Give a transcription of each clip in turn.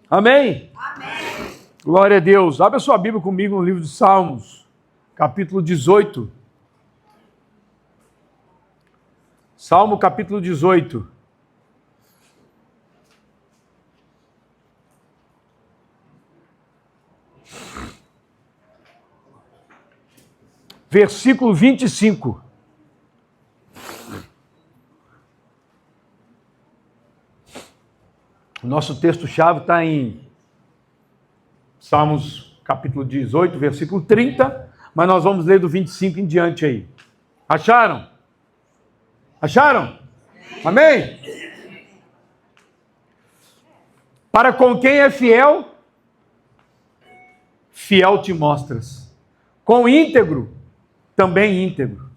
Amém? Amém. Glória a Deus. Abra sua Bíblia comigo no livro de Salmos, capítulo 18. Salmo capítulo 18. Versículo 25. O nosso texto-chave está em Salmos capítulo 18, versículo 30, mas nós vamos ler do 25 em diante aí. Acharam? Acharam? Amém? Para com quem é fiel, fiel te mostras. Com íntegro, também íntegro.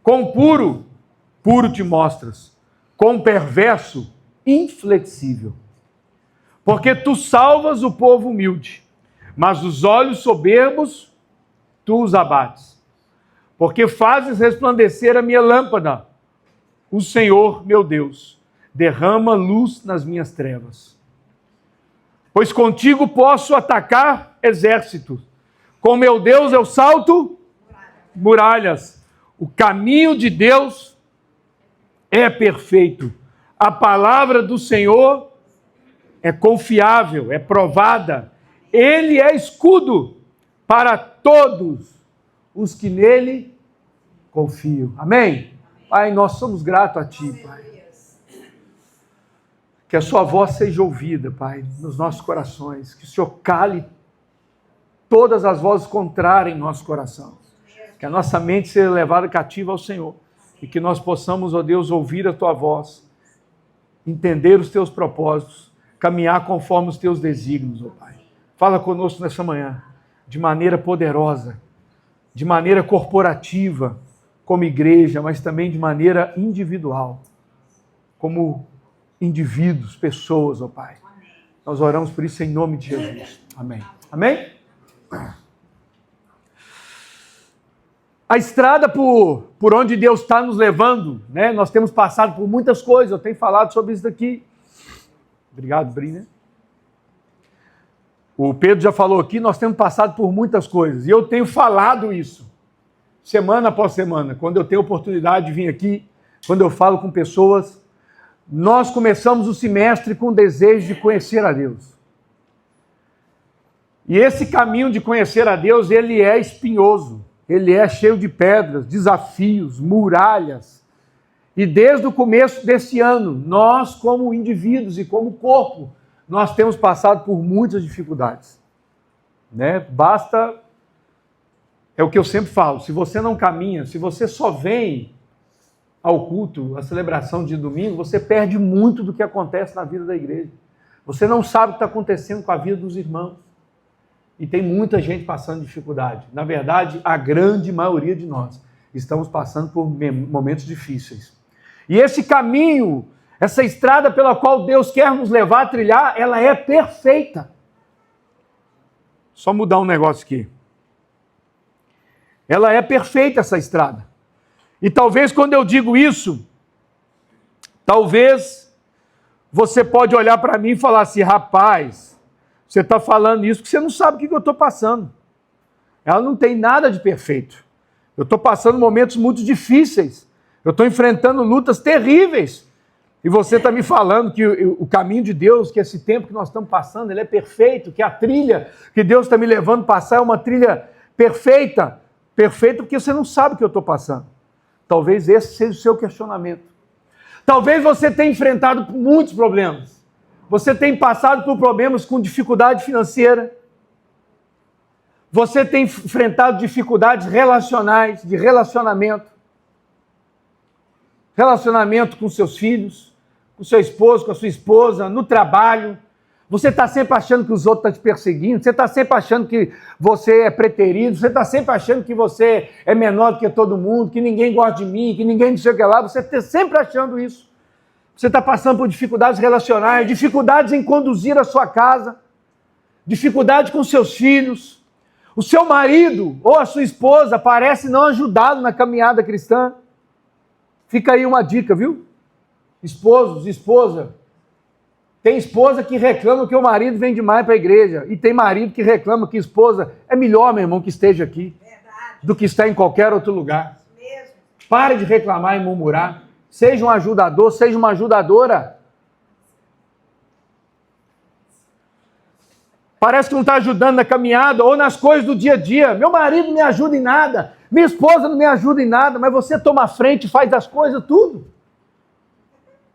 Com puro, puro te mostras. Com perverso, inflexível. Porque tu salvas o povo humilde, mas os olhos soberbos tu os abates. Porque fazes resplandecer a minha lâmpada. O Senhor, meu Deus, derrama luz nas minhas trevas. Pois contigo posso atacar exércitos. Com meu Deus eu salto muralhas. O caminho de Deus é perfeito. A palavra do Senhor é confiável, é provada. Ele é escudo para todos os que nele confiam. Amém? Pai, nós somos gratos a Ti, Pai. Que a Sua voz seja ouvida, Pai, nos nossos corações. Que o Senhor cale todas as vozes contrárias em nosso coração. Que a nossa mente seja levada cativa ao Senhor. E que nós possamos, ó Deus, ouvir a Tua voz, entender os Teus propósitos, caminhar conforme os Teus desígnios, ó Pai. Fala conosco nessa manhã, de maneira poderosa, de maneira corporativa, como igreja, mas também de maneira individual, como indivíduos, pessoas, ó Pai. Nós oramos por isso em nome de Jesus. Amém. Amém? A estrada por onde Deus está nos levando, né? Nós temos passado por muitas coisas, eu tenho falado sobre isso daqui. Obrigado, Brina. O Pedro já falou aqui, nós temos passado por muitas coisas, e eu tenho falado isso, semana após semana, quando eu tenho oportunidade de vir aqui, quando eu falo com pessoas. Nós começamos o semestre com o desejo de conhecer a Deus. E esse caminho de conhecer a Deus, ele é espinhoso, ele é cheio de pedras, desafios, muralhas. E desde o começo desse ano, nós como indivíduos e como corpo, nós temos passado por muitas dificuldades. Né? Basta, é o que eu sempre falo, se você não caminha, se você só vem ao culto, à celebração de domingo, você perde muito do que acontece na vida da igreja. Você não sabe o que está acontecendo com a vida dos irmãos. E tem muita gente passando dificuldade. Na verdade, a grande maioria de nós estamos passando por momentos difíceis. E esse caminho, essa estrada pela qual Deus quer nos levar a trilhar, ela é perfeita. Só mudar um negócio aqui. Ela é perfeita, essa estrada. E talvez quando eu digo isso, talvez você pode olhar para mim e falar assim, rapaz, você está falando isso porque você não sabe o que eu estou passando. Ela não tem nada de perfeito. Eu estou passando momentos muito difíceis. Eu estou enfrentando lutas terríveis. E você está me falando que o caminho de Deus, que esse tempo que nós estamos passando, ele é perfeito, que a trilha que Deus está me levando a passar é uma trilha perfeita. Perfeita porque você não sabe o que eu estou passando. Talvez esse seja o seu questionamento. Talvez você tenha enfrentado muitos problemas. Você tem passado por problemas com dificuldade financeira. Você tem enfrentado dificuldades relacionais, de relacionamento. Relacionamento com seus filhos, com seu esposo, com a sua esposa, no trabalho. Você está sempre achando que os outros estão te perseguindo, você está sempre achando que você é preterido, você está sempre achando que você é menor do que todo mundo, que ninguém gosta de mim, que ninguém não sei o que lá, você está sempre achando isso. Você está passando por dificuldades relacionais, dificuldades em conduzir a sua casa, dificuldade com seus filhos. O seu marido ou a sua esposa parece não ajudá-lo na caminhada cristã. Fica aí uma dica, viu? Esposos, esposa. Tem esposa que reclama que o marido vem demais para a igreja. E tem marido que reclama que a esposa é melhor, meu irmão, que esteja aqui. Verdade. Do que estar em qualquer outro lugar. Mesmo. Pare de reclamar e murmurar. Seja um ajudador, seja uma ajudadora. Parece que não está ajudando na caminhada ou nas coisas do dia a dia. Meu marido não me ajuda em nada. Minha esposa não me ajuda em nada. Mas você toma a frente e faz as coisas tudo.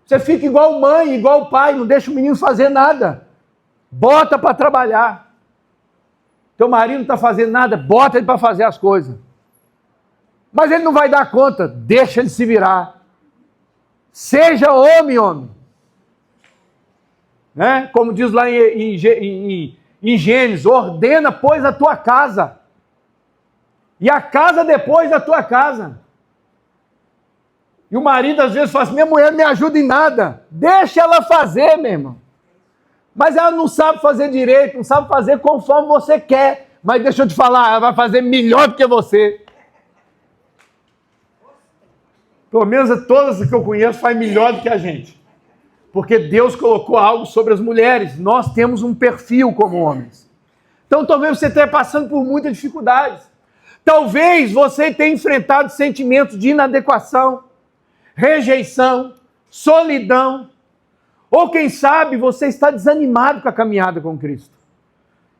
Você fica igual mãe, igual pai. Não deixa o menino fazer nada. Bota para trabalhar. Teu marido não está fazendo nada. Bota ele para fazer as coisas. Mas ele não vai dar conta. Deixa ele se virar. Seja homem. Né? Como diz lá em Gênesis, ordena, pois, a tua casa. E a casa depois da tua casa. E o marido às vezes fala assim, minha mulher não me ajuda em nada. Deixa ela fazer, meu irmão. Mas ela não sabe fazer direito, não sabe fazer conforme você quer. Mas deixa eu te falar, ela vai fazer melhor do que você. Pelo menos todas que eu conheço faz melhor do que a gente. Porque Deus colocou algo sobre as mulheres. Nós temos um perfil como homens. Então talvez você esteja passando por muitas dificuldades. Talvez você tenha enfrentado sentimentos de inadequação, rejeição, solidão. Ou quem sabe você está desanimado com a caminhada com Cristo.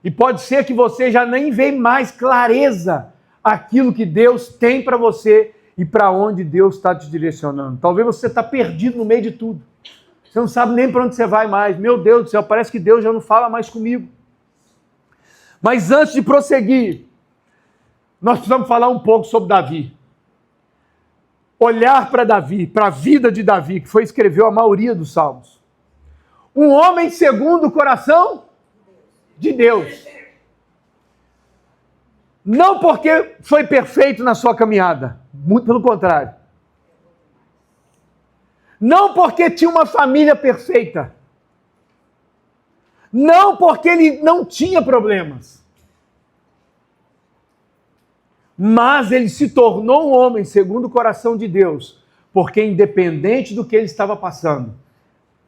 E pode ser que você já nem vê mais clareza aquilo que Deus tem para você e para onde Deus está te direcionando. Talvez você está perdido no meio de tudo. Você não sabe nem para onde você vai mais. Meu Deus do céu, parece que Deus já não fala mais comigo. Mas antes de prosseguir, nós precisamos falar um pouco sobre Davi. Olhar para Davi, para a vida de Davi, que foi escreveu a maioria dos salmos. Um homem segundo o coração de Deus. Não porque foi perfeito na sua caminhada, muito pelo contrário. Não porque tinha uma família perfeita. Não porque ele não tinha problemas. Mas ele se tornou um homem segundo o coração de Deus, porque independente do que ele estava passando,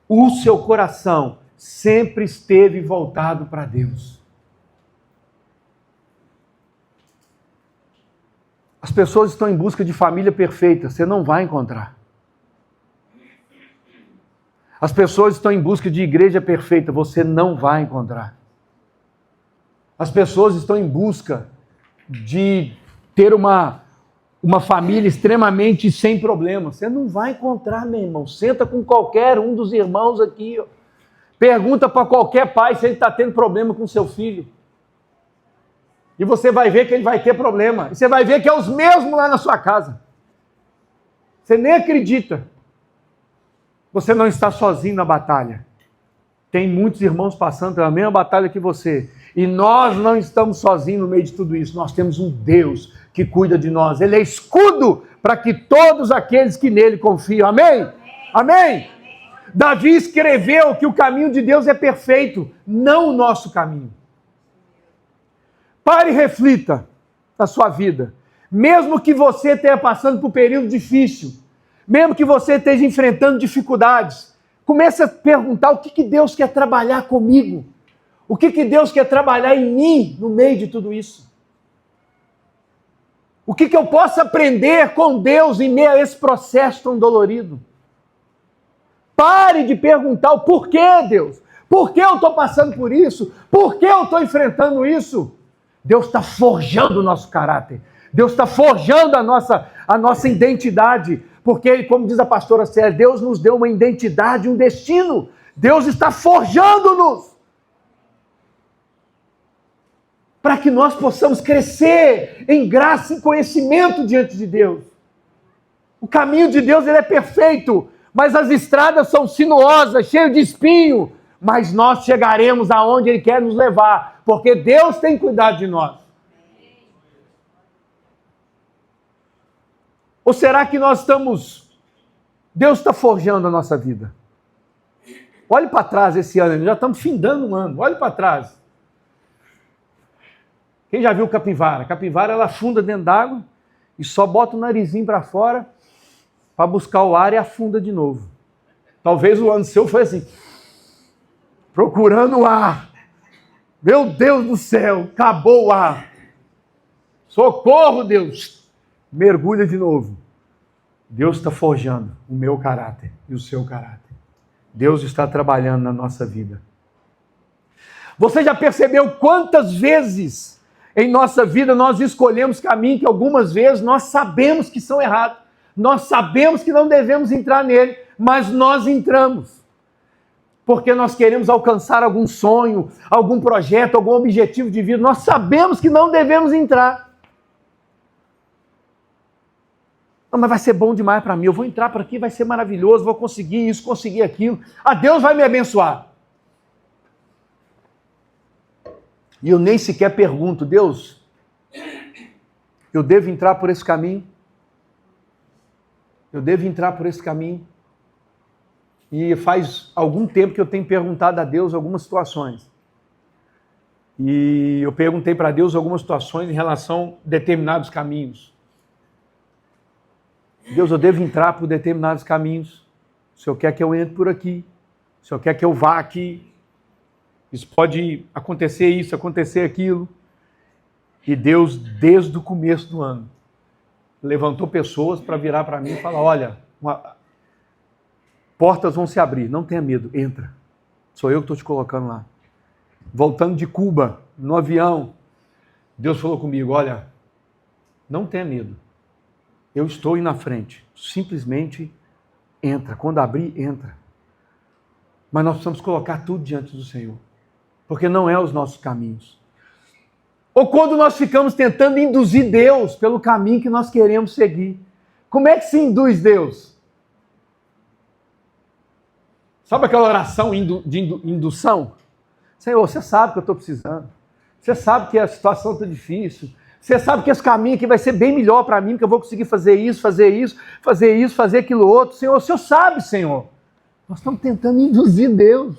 o seu coração sempre esteve voltado para Deus. As pessoas estão em busca de família perfeita, você não vai encontrar. As pessoas estão em busca de igreja perfeita, você não vai encontrar. As pessoas estão em busca de ter uma família extremamente sem problemas. Você não vai encontrar, meu irmão. Senta com qualquer um dos irmãos aqui. Ó. Pergunta para qualquer pai se ele está tendo problema com seu filho. E você vai ver que ele vai ter problema. E você vai ver que é os mesmos lá na sua casa. Você nem acredita. Você não está sozinho na batalha. Tem muitos irmãos passando pela mesma batalha que você. E nós não estamos sozinhos no meio de tudo isso. Nós temos um Deus que cuida de nós. Ele é escudo para que todos aqueles que nele confiam. Amém? Amém? Davi escreveu que o caminho de Deus é perfeito, não o nosso caminho. Pare e reflita na sua vida. Mesmo que você esteja passando por um período difícil, mesmo que você esteja enfrentando dificuldades, comece a perguntar o que Deus quer trabalhar comigo. O que Deus quer trabalhar em mim no meio de tudo isso. O que eu posso aprender com Deus em meio a esse processo tão dolorido. Pare de perguntar o porquê, Deus. Por que eu estou passando por isso? Por que eu estou enfrentando isso? Deus está forjando o nosso caráter. Deus está forjando a nossa identidade. Porque, como diz a pastora Célia, Deus nos deu uma identidade, um destino. Deus está forjando-nos. Para que nós possamos crescer em graça e conhecimento diante de Deus. O caminho de Deus ele é perfeito, mas as estradas são sinuosas, cheias de espinho. Mas nós chegaremos aonde Ele quer nos levar, porque Deus tem cuidado de nós. Ou será que Deus está forjando a nossa vida? Olhe para trás esse ano, já estamos findando um ano, olhe para trás. Quem já viu capivara? Capivara, ela afunda dentro d'água e só bota o narizinho para fora para buscar o ar e afunda de novo. Talvez o ano seu foi assim, procurando o ar. Meu Deus do céu, acabou o ar. Socorro, Deus. Mergulha de novo. Deus está forjando o meu caráter e o seu caráter. Deus está trabalhando na nossa vida. Você já percebeu quantas vezes em nossa vida nós escolhemos caminhos que algumas vezes nós sabemos que são errados. Nós sabemos que não devemos entrar nele, mas nós entramos. Porque nós queremos alcançar algum sonho, algum projeto, algum objetivo de vida. Nós sabemos que não devemos entrar. Não, mas vai ser bom demais para mim. Eu vou entrar por aqui, vai ser maravilhoso, vou conseguir isso, conseguir aquilo. Deus vai me abençoar. E eu nem sequer pergunto, Deus, eu devo entrar por esse caminho? Eu devo entrar por esse caminho? E faz algum tempo que eu tenho perguntado a Deus algumas situações. E eu perguntei para Deus algumas situações em relação a determinados caminhos. Deus, eu devo entrar por determinados caminhos. O Senhor quer que eu entre por aqui. O Senhor quer que eu vá aqui. Isso pode acontecer isso, acontecer aquilo. E Deus, desde o começo do ano, levantou pessoas para virar para mim e falar, olha, portas vão se abrir, não tenha medo, entra. Sou eu que estou te colocando lá. Voltando de Cuba, no avião, Deus falou comigo, olha, não tenha medo. Eu estou aí na frente. Simplesmente entra. Quando abrir, entra. Mas nós precisamos colocar tudo diante do Senhor. Porque não é os nossos caminhos. Ou quando nós ficamos tentando induzir Deus pelo caminho que nós queremos seguir. Como é que se induz Deus? Sabe aquela oração de indução? Senhor, você sabe que eu estou precisando. Você sabe que a situação está difícil. Você sabe que esse caminho aqui vai ser bem melhor para mim, que eu vou conseguir fazer isso, fazer aquilo outro. Senhor, o Senhor sabe, Senhor. Nós estamos tentando induzir Deus.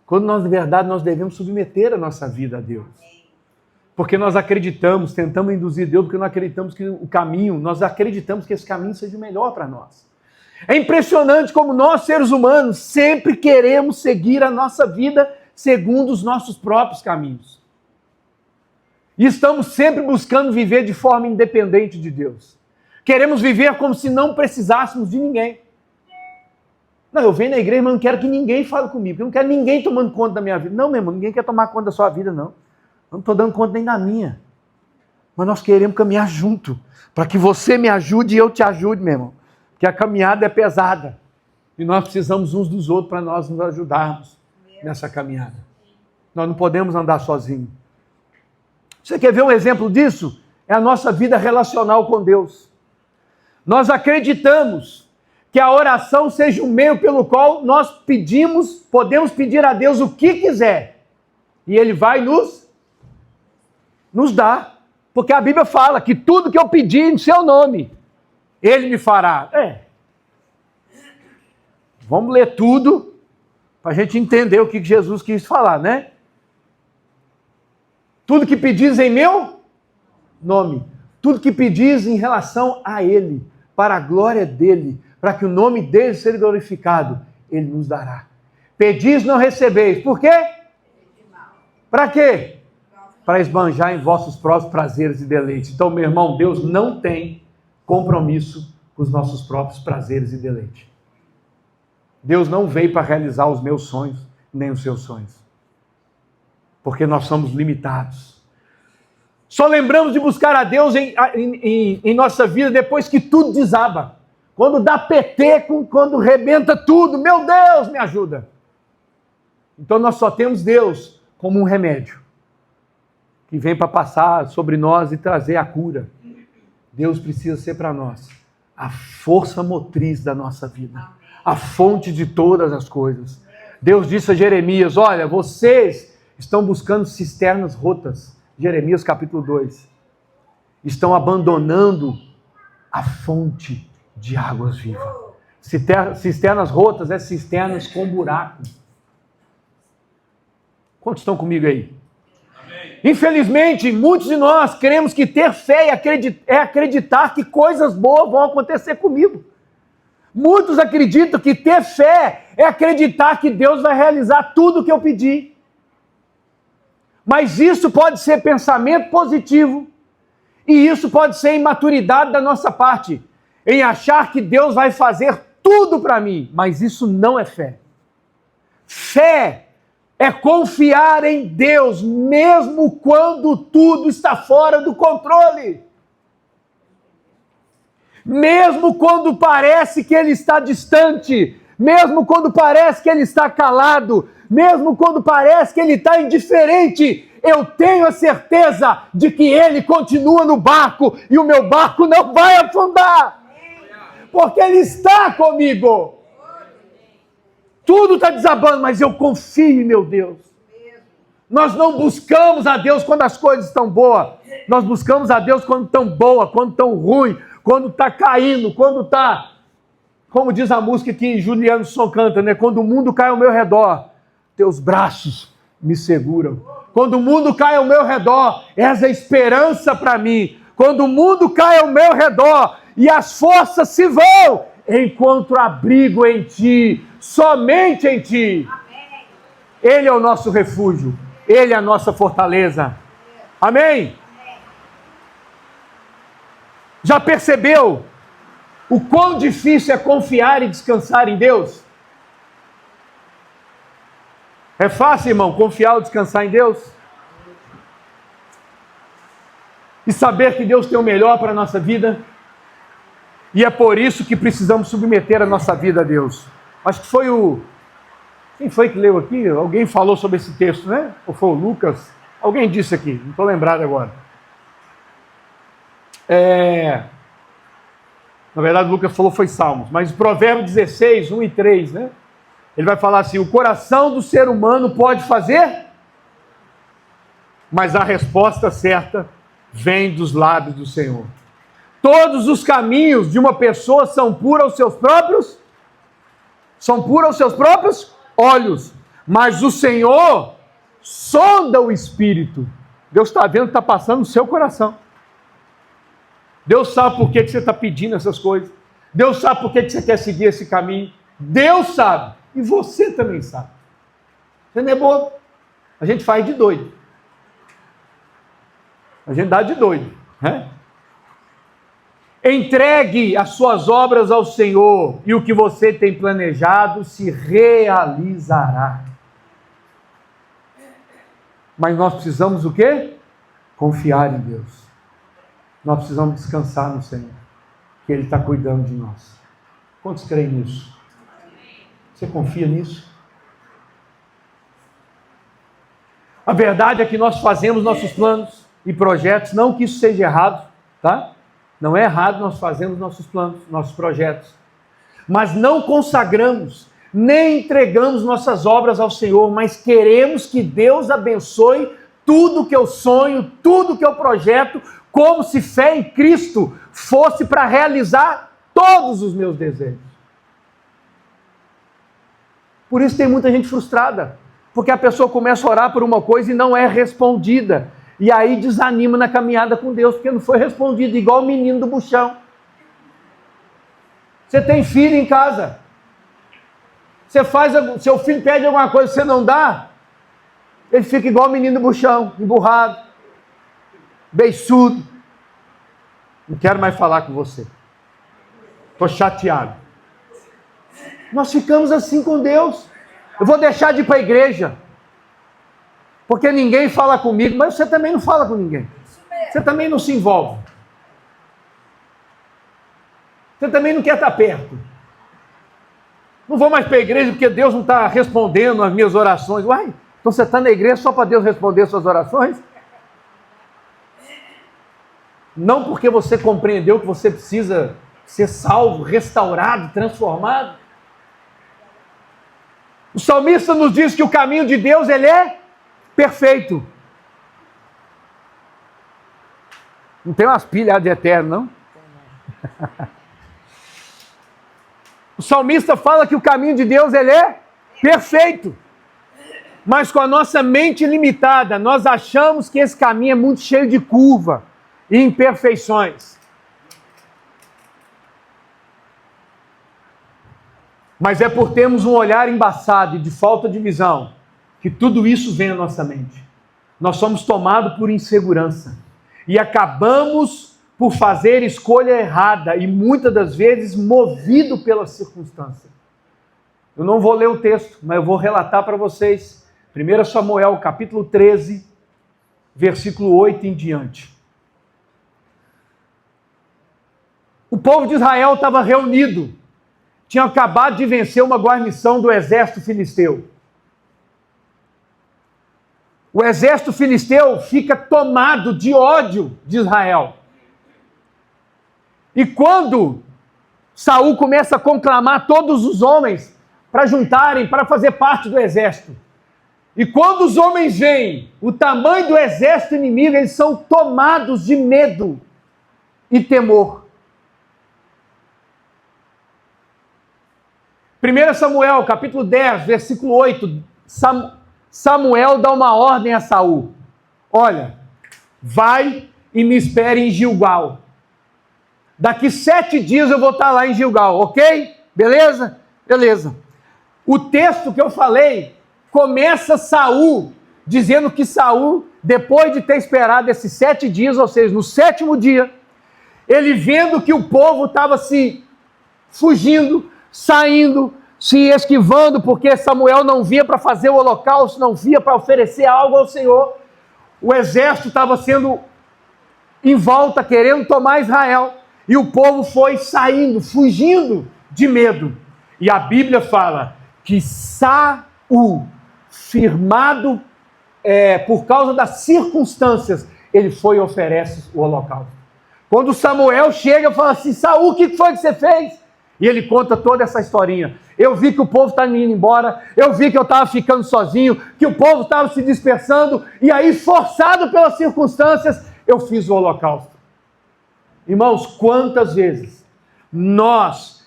Quando nós, na verdade, nós devemos submeter a nossa vida a Deus. Porque nós acreditamos, tentamos induzir Deus, porque nós acreditamos que o caminho, nós acreditamos que esse caminho seja o melhor para nós. É impressionante como nós, seres humanos, sempre queremos seguir a nossa vida segundo os nossos próprios caminhos. E estamos sempre buscando viver de forma independente de Deus. Queremos viver como se não precisássemos de ninguém. Não, eu venho na igreja, mas não quero que ninguém fale comigo. Eu não quero ninguém tomando conta da minha vida. Não, meu irmão, ninguém quer tomar conta da sua vida, não. Eu não estou dando conta nem da minha. Mas nós queremos caminhar junto. Para que você me ajude e eu te ajude, meu irmão. Porque a caminhada é pesada. E nós precisamos uns dos outros para nós nos ajudarmos nessa caminhada. Nós não podemos andar sozinhos. Você quer ver um exemplo disso? É a nossa vida relacional com Deus. Nós acreditamos que a oração seja um meio pelo qual nós podemos pedir a Deus o que quiser. E Ele vai nos dar. Porque a Bíblia fala que tudo que eu pedir em seu nome, Ele me fará. Vamos ler tudo para a gente entender o que Jesus quis falar, né? Tudo que pedis em meu nome. Tudo que pedis em relação a Ele, para a glória dEle, para que o nome dEle seja glorificado, Ele nos dará. Pedis, não recebeis. Por quê? Para quê? Para esbanjar em vossos próprios prazeres e deleites. Então, meu irmão, Deus não tem compromisso com os nossos próprios prazeres e deleites. Deus não veio para realizar os meus sonhos, nem os seus sonhos. Porque nós somos limitados. Só lembramos de buscar a Deus em nossa vida depois que tudo desaba. Quando dá PT, quando rebenta tudo. Meu Deus, me ajuda. Então nós só temos Deus como um remédio. Que vem para passar sobre nós e trazer a cura. Deus precisa ser para nós a força motriz da nossa vida. A fonte de todas as coisas. Deus disse a Jeremias, olha, vocês estão buscando cisternas rotas. Jeremias capítulo 2. Estão abandonando a fonte de águas vivas. Cisternas rotas é cisternas com buraco. Quantos estão comigo aí? Amém. Infelizmente, muitos de nós queremos que ter fé é acreditar que coisas boas vão acontecer comigo. Muitos acreditam que ter fé é acreditar que Deus vai realizar tudo o que eu pedi. Mas isso pode ser pensamento positivo, e isso pode ser imaturidade da nossa parte, em achar que Deus vai fazer tudo para mim, mas isso não é fé. Fé é confiar em Deus, mesmo quando tudo está fora do controle. Mesmo quando parece que Ele está distante, mesmo quando parece que Ele está calado, mesmo quando parece que Ele está indiferente, eu tenho a certeza de que Ele continua no barco e o meu barco não vai afundar, porque Ele está comigo. Tudo está desabando, mas eu confio em meu Deus. Nós não buscamos a Deus quando as coisas estão boas, nós buscamos a Deus quando estão boas, quando estão ruins, quando está caindo, quando está, como diz a música que Juliano Som canta, né? Quando o mundo cai ao meu redor, teus braços me seguram. Quando o mundo cai ao meu redor, és a esperança para mim. Quando o mundo cai ao meu redor e as forças se vão, encontro abrigo em ti, somente em ti. Amém. Ele é o nosso refúgio, Ele é a nossa fortaleza. Amém? Já percebeu o quão difícil é confiar e descansar em Deus? É fácil, irmão, confiar ou descansar em Deus? E saber que Deus tem o melhor para a nossa vida? E é por isso que precisamos submeter a nossa vida a Deus. Acho que foi o... Quem foi que leu aqui? Alguém falou sobre esse texto, né? Ou foi o Lucas? Alguém disse aqui, não estou lembrado agora. Na verdade, o Lucas falou foi Salmos, mas Provérbios 16, 1 e 3, né? Ele vai falar assim: o coração do ser humano pode fazer, mas a resposta certa vem dos lábios do Senhor. Todos os caminhos de uma pessoa são puros aos seus próprios olhos, mas o Senhor sonda o espírito. Deus está vendo o que está passando no seu coração. Deus sabe por que você está pedindo essas coisas. Deus sabe por que você quer seguir esse caminho. Deus sabe. E você também sabe. Você não é bobo. A gente faz de doido. A gente dá de doido. Né? Entregue as suas obras ao Senhor e o que você tem planejado se realizará. Mas nós precisamos o quê? Confiar em Deus. Nós precisamos descansar no Senhor, que Ele está cuidando de nós. Quantos creem nisso? Você confia nisso? A verdade é que nós fazemos nossos planos e projetos, não que isso seja errado, tá? Não é errado nós fazermos nossos planos, nossos projetos, mas não consagramos, nem entregamos nossas obras ao Senhor, mas queremos que Deus abençoe tudo que eu sonho, tudo que eu projeto, como se fé em Cristo fosse para realizar todos os meus desejos. Por isso tem muita gente frustrada, porque a pessoa começa a orar por uma coisa e não é respondida, e aí desanima na caminhada com Deus, porque não foi respondido, igual o menino do buchão. Você tem filho em casa, seu filho pede alguma coisa, você não dá, ele fica igual o menino do buchão, emburrado, beiçudo. Não quero mais falar com você. Estou chateado. Nós ficamos assim com Deus. Eu vou deixar de ir para a igreja, porque ninguém fala comigo, mas você também não fala com ninguém. Você também não se envolve. Você também não quer estar perto. Não vou mais para a igreja porque Deus não está respondendo as minhas orações. Uai, então você está na igreja só para Deus responder suas orações? Não porque você compreendeu que você precisa ser salvo, restaurado, transformado. O salmista nos diz que o caminho de Deus, ele é perfeito. Não tem umas pilhas de eterno, não? O salmista fala que o caminho de Deus, ele é perfeito. Mas com a nossa mente limitada, nós achamos que esse caminho é muito cheio de curva e imperfeições. Mas é por termos um olhar embaçado e de falta de visão que tudo isso vem à nossa mente. Nós somos tomados por insegurança e acabamos por fazer escolha errada e muitas das vezes movido pela circunstância. Eu não vou ler o texto, mas eu vou relatar para vocês. 1 Samuel, capítulo 13, versículo 8 em diante. O povo de Israel estava reunido. Tinha acabado de vencer uma guarnição do exército filisteu. O exército filisteu fica tomado de ódio de Israel. E quando Saul começa a conclamar todos os homens para juntarem, para fazer parte do exército. E quando os homens veem o tamanho do exército inimigo, eles são tomados de medo e temor. 1 Samuel, capítulo 10, versículo 8, Samuel dá uma ordem a Saul. Olha, vai e me espere em Gilgal. Daqui 7 dias eu vou estar lá em Gilgal, ok? Beleza? Beleza. O texto que eu falei começa Saul dizendo que Saul, depois de ter esperado esses 7 dias, ou seja, no 7º dia, ele vendo que o povo estava se fugindo, saindo, se esquivando, porque Samuel não via para fazer o holocausto, não via para oferecer algo ao Senhor. O exército estava sendo em volta, querendo tomar Israel, e o povo foi saindo, fugindo de medo. E a Bíblia fala que Saul, firmado por causa das circunstâncias, ele foi e oferece o holocausto. Quando Samuel chega e fala assim, Saul, o que foi que você fez? E ele conta toda essa historinha. Eu vi que o povo está indo embora, eu vi que eu estava ficando sozinho, que o povo estava se dispersando, e aí, forçado pelas circunstâncias, eu fiz o holocausto. Irmãos, quantas vezes nós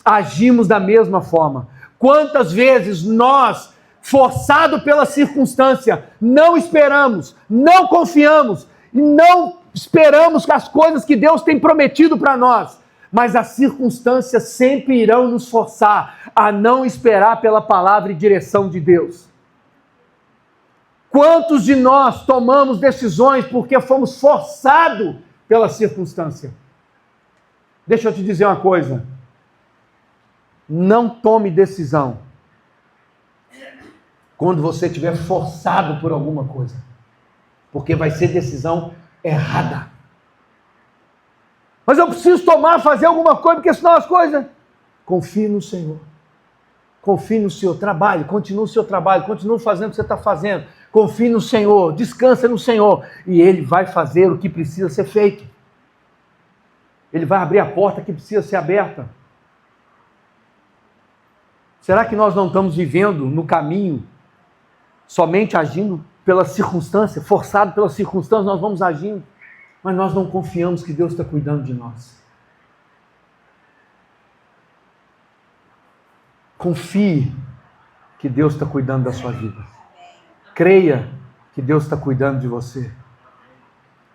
agimos da mesma forma? Quantas vezes nós, forçado pela circunstância, não esperamos, não confiamos, e não esperamos as coisas que Deus tem prometido para nós, mas as circunstâncias sempre irão nos forçar a não esperar pela palavra e direção de Deus. Quantos de nós tomamos decisões porque fomos forçados pela circunstância? Deixa eu te dizer uma coisa. Não tome decisão quando você estiver forçado por alguma coisa, porque vai ser decisão errada. Mas eu preciso fazer alguma coisa, porque senão as coisas... Confie no Senhor. Confie no seu trabalho, continue o seu trabalho, continue fazendo o que você está fazendo. Confie no Senhor, descansa no Senhor. E Ele vai fazer o que precisa ser feito. Ele vai abrir a porta que precisa ser aberta. Será que nós não estamos vivendo no caminho, somente agindo pela circunstância, forçado pela circunstância, nós vamos agindo, mas nós não confiamos que Deus está cuidando de nós? Confie que Deus está cuidando da sua vida. Creia que Deus está cuidando de você.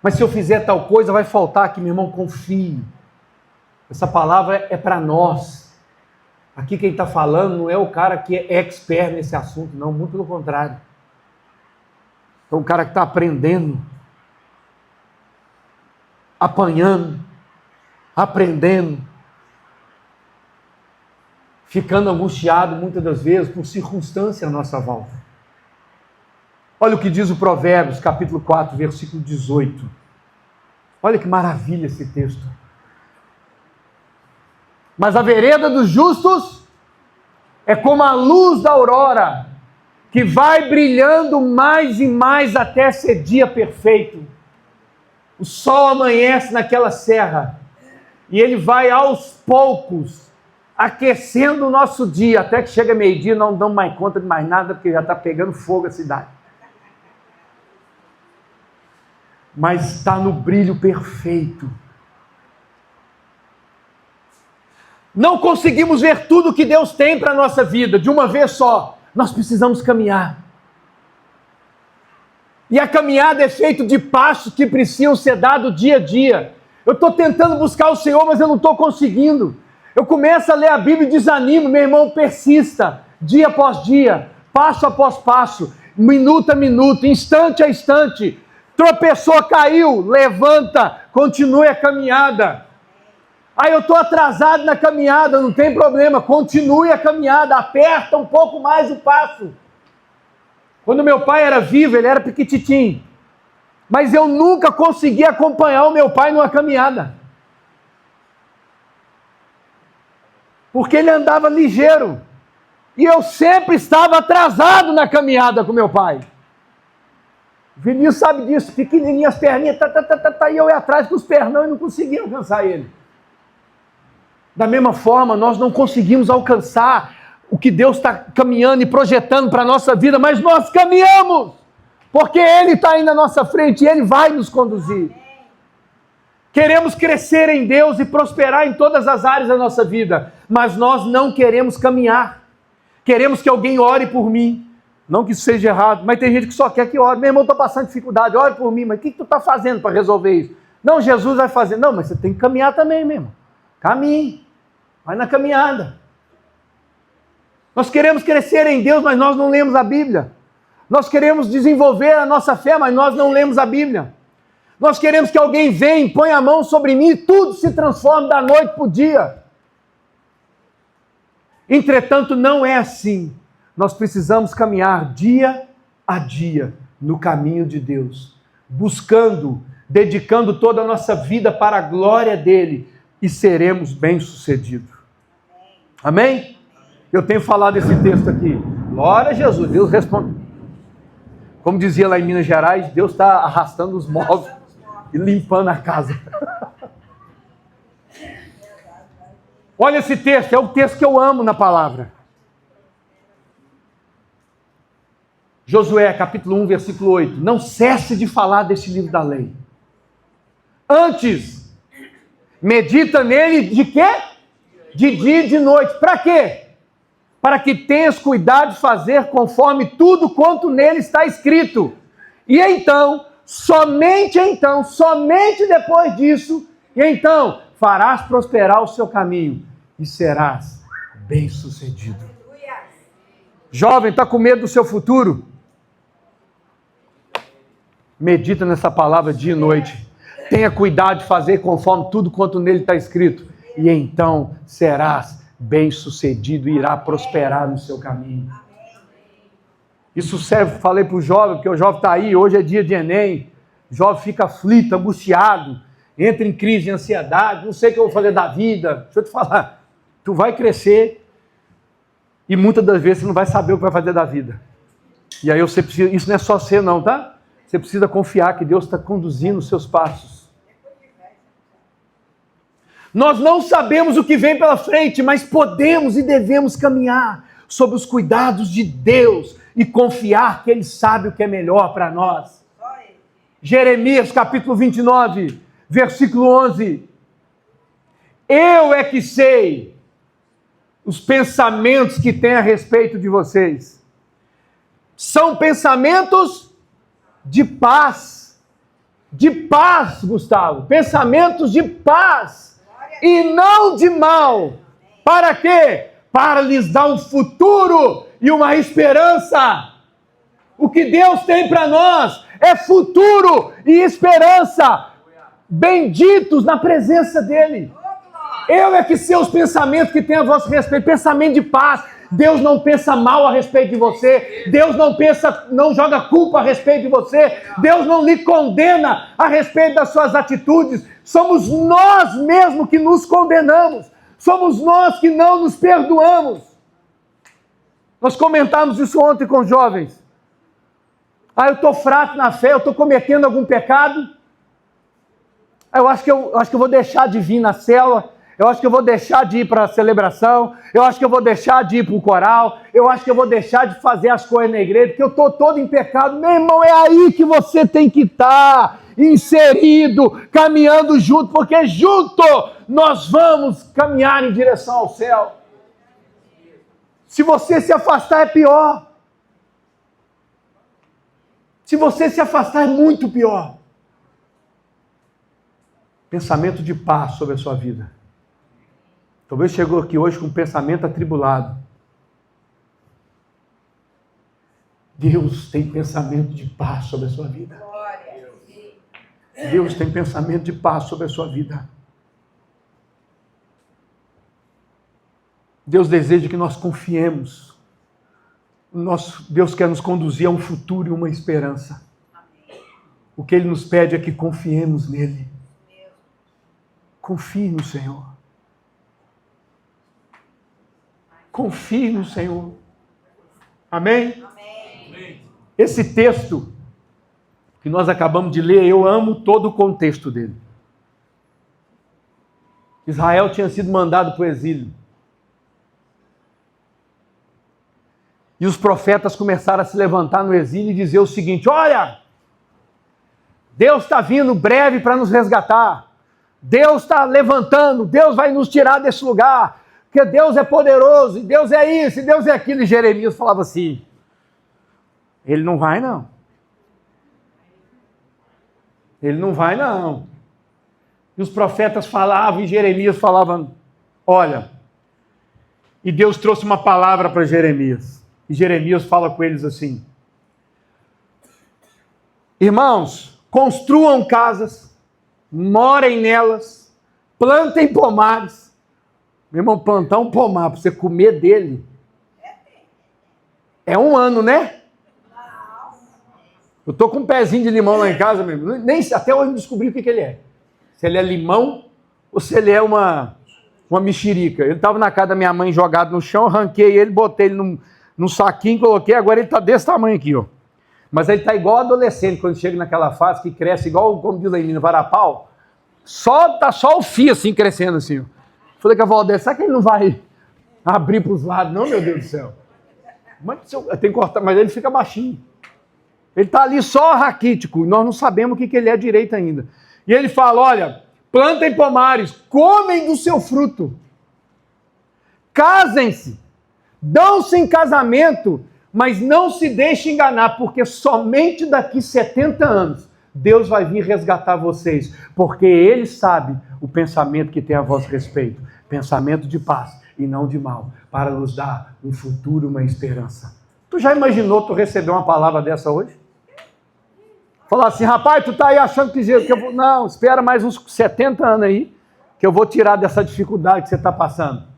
Mas se eu fizer tal coisa, vai faltar aqui, meu irmão, confie. Essa palavra é para nós. Aqui quem está falando não é o cara que é expert nesse assunto, não, muito pelo contrário. É o cara que está aprendendo, apanhando, aprendendo, ficando angustiado muitas das vezes por circunstância à nossa volta. Olha o que diz o Provérbios, capítulo 4, versículo 18. Olha que maravilha esse texto. Mas a vereda dos justos é como a luz da aurora, que vai brilhando mais e mais até ser dia perfeito. O sol amanhece naquela serra e ele vai aos poucos aquecendo o nosso dia, até que chega meio-dia, não damos mais conta de mais nada, porque já está pegando fogo a cidade. Mas está no brilho perfeito. Não conseguimos ver tudo que Deus tem para a nossa vida de uma vez só. Nós precisamos caminhar. E a caminhada é feita de passos que precisam ser dados dia a dia. Eu estou tentando buscar o Senhor, mas eu não estou conseguindo. Eu começo a ler a Bíblia e desanimo. Meu irmão, persista, dia após dia, passo após passo, minuto a minuto, instante a instante. Tropeçou, caiu, levanta, continue a caminhada. Eu estou atrasado na caminhada, não tem problema, continue a caminhada, aperta um pouco mais o passo. Quando meu pai era vivo, ele era piquititinho, mas eu nunca consegui acompanhar o meu pai numa caminhada, porque ele andava ligeiro, e eu sempre estava atrasado na caminhada com meu pai. Vinícius sabe disso, pequenininho, as perninhas, e eu ia atrás com os pernão e não conseguia alcançar ele. Da mesma forma, nós não conseguimos alcançar o que Deus está caminhando e projetando para a nossa vida, mas nós caminhamos, porque Ele está aí na nossa frente e Ele vai nos conduzir. Queremos crescer em Deus e prosperar em todas as áreas da nossa vida, mas nós não queremos caminhar. Queremos que alguém ore por mim. Não que isso seja errado, mas tem gente que só quer que ore. Meu irmão, estou passando dificuldade, ore por mim, mas o que tu está fazendo para resolver isso? Não, Jesus vai fazer. Não, mas você tem que caminhar também, meu irmão. Caminhe, vai na caminhada. Nós queremos crescer em Deus, mas nós não lemos a Bíblia. Nós queremos desenvolver a nossa fé, mas nós não lemos a Bíblia. Nós queremos que alguém venha, ponha a mão sobre mim e tudo se transforme da noite para o dia. Entretanto, não é assim. Nós precisamos caminhar dia a dia no caminho de Deus, buscando, dedicando toda a nossa vida para a glória dEle, e seremos bem-sucedidos. Amém? Eu tenho falado esse texto aqui. Glória a Jesus. Deus responde. Como dizia lá em Minas Gerais, Deus está arrastando os móveis e limpando a casa. Olha esse texto, é o texto que eu amo na palavra. Josué, capítulo 1, versículo 8. Não cesse de falar deste livro da lei. Antes, medita nele de quê? De dia e de noite. Para quê? Para que tenhas cuidado de fazer conforme tudo quanto nele está escrito. E então, somente depois disso, e então farás prosperar o seu caminho e serás bem-sucedido. Jovem, está com medo do seu futuro? Medita nessa palavra dia e noite. Tenha cuidado de fazer conforme tudo quanto nele está escrito. E então serás bem-sucedido e irá prosperar no seu caminho. Isso serve, falei para o jovem, porque o jovem está aí, hoje é dia de Enem. O jovem fica aflito, angustiado, entra em crise de ansiedade, não sei o que eu vou fazer da vida. Deixa eu te falar, tu vai crescer e muitas das vezes você não vai saber o que vai fazer da vida. E aí você precisa, isso não é só você não, tá? Você precisa confiar que Deus está conduzindo os seus passos. Nós não sabemos o que vem pela frente, mas podemos e devemos caminhar sob os cuidados de Deus e confiar que Ele sabe o que é melhor para nós. Jeremias capítulo 29, versículo 11. Eu é que sei os pensamentos que tenho a respeito de vocês. São pensamentos de paz, Gustavo, pensamentos de paz e não de mal. Para quê? Para lhes dar um futuro e uma esperança. O que Deus tem para nós é futuro e esperança, benditos na presença dEle. Eu é que sei os pensamentos que tem a vosso respeito, pensamento de paz. Deus não pensa mal a respeito de você. Deus não joga culpa a respeito de você. Deus não lhe condena a respeito das suas atitudes. Somos nós mesmos que nos condenamos. Somos nós que não nos perdoamos. Nós comentamos isso ontem com os jovens. Eu estou fraco na fé, eu estou cometendo algum pecado. Eu acho que eu vou deixar de vir na célula. Eu acho que eu vou deixar de ir para a celebração, eu acho que eu vou deixar de ir para o coral, eu acho que eu vou deixar de fazer as coisas na igreja, porque eu estou todo em pecado. Meu irmão, é aí que você tem que estar, inserido, caminhando junto, porque junto nós vamos caminhar em direção ao céu. Se você se afastar é pior. Se você se afastar, é muito pior. Pensamento de paz sobre a sua vida. Talvez chegou aqui hoje com um pensamento atribulado. Deus tem pensamento de paz sobre a sua vida. Deus tem pensamento de paz sobre a sua vida. Deus deseja que nós confiemos. Deus quer nos conduzir a um futuro e uma esperança. O que Ele nos pede é que confiemos nele. Confie no Senhor. Confie no Senhor. Amém? Esse texto que nós acabamos de ler, eu amo todo o contexto dele. Israel tinha sido mandado para o exílio. E os profetas começaram a se levantar no exílio e dizer o seguinte: olha, Deus está vindo breve para nos resgatar. Deus está levantando, Deus vai nos tirar desse lugar, porque Deus é poderoso, e Deus é isso, e Deus é aquilo. E Jeremias falava assim: ele não vai não. Ele não vai não. E os profetas falavam, e Jeremias falava: olha. E Deus trouxe uma palavra para Jeremias. E Jeremias fala com eles assim: irmãos, construam casas, morem nelas, plantem pomares. Meu irmão, plantar um pomar para você comer dele é um ano, né? Eu estou com um pezinho de limão lá em casa mesmo. Nem até hoje não descobri o que ele é. Se ele é limão ou se ele é uma mexerica. Ele estava na casa da minha mãe jogado no chão, arranquei ele, botei ele num saquinho, coloquei, agora ele está desse tamanho aqui, ó. Mas ele está igual adolescente, quando chega naquela fase que cresce igual, como diz aí, no varapau. Tá só o fio assim, crescendo assim, ó. Falei com a Valdez, será que ele não vai abrir para os lados? Não, meu Deus do céu. Mas tem que cortar, mas ele fica baixinho. Ele está ali só raquítico, nós não sabemos o que ele é direito ainda. E ele fala: olha, plantem pomares, comem do seu fruto, casem-se, dão-se em casamento, mas não se deixem enganar, porque somente daqui 70 anos Deus vai vir resgatar vocês, porque Ele sabe o pensamento que tem a vosso respeito, pensamento de paz e não de mal, para nos dar um futuro, uma esperança. Tu já imaginou tu receber uma palavra dessa hoje? Falar assim: rapaz, tu tá aí achando que eu vou... Não, espera mais uns 70 anos aí, que eu vou tirar dessa dificuldade que você está passando.